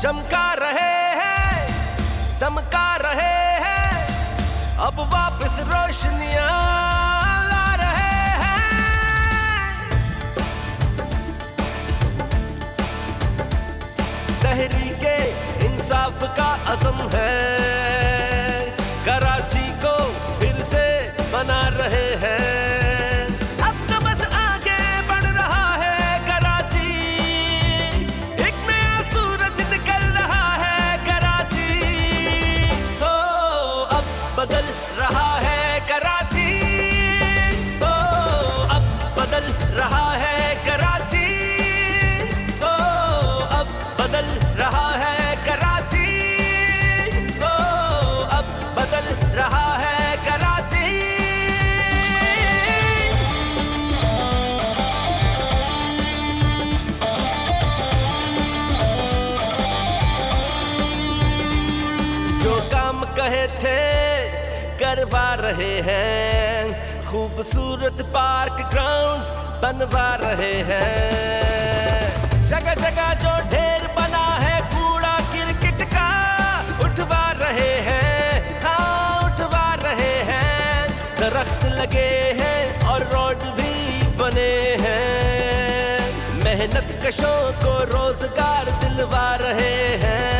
चमका रहे हैं, दमका रहे हैं, अब वापस रोशनियां ला रहे हैं। तहरीके इंसाफ का अज़म है, कराची को फिर से बना रहे हैं। अब तो बस आगे बढ़ रहा है कराची, एक नया सूरज निकल रहा है कराची। हो अब बदल रहा है कराची, हो अब बदल रहा है कराची, हो अब बदल रहा है कराची, हो अब बदल रहा है कराची। जो काम कहे थे करवा रहे हैं, खूबसूरत पार्क ग्राउंड्स बनवा रहे हैं। जगह जगह जो ढेर बना है कूड़ा क्रिकेट का उठवा रहे हैं, हाँ उठवा रहे हैं। दरख्त लगे हैं और रोड भी बने हैं, मेहनत कशों को रोजगार दिलवा रहे हैं।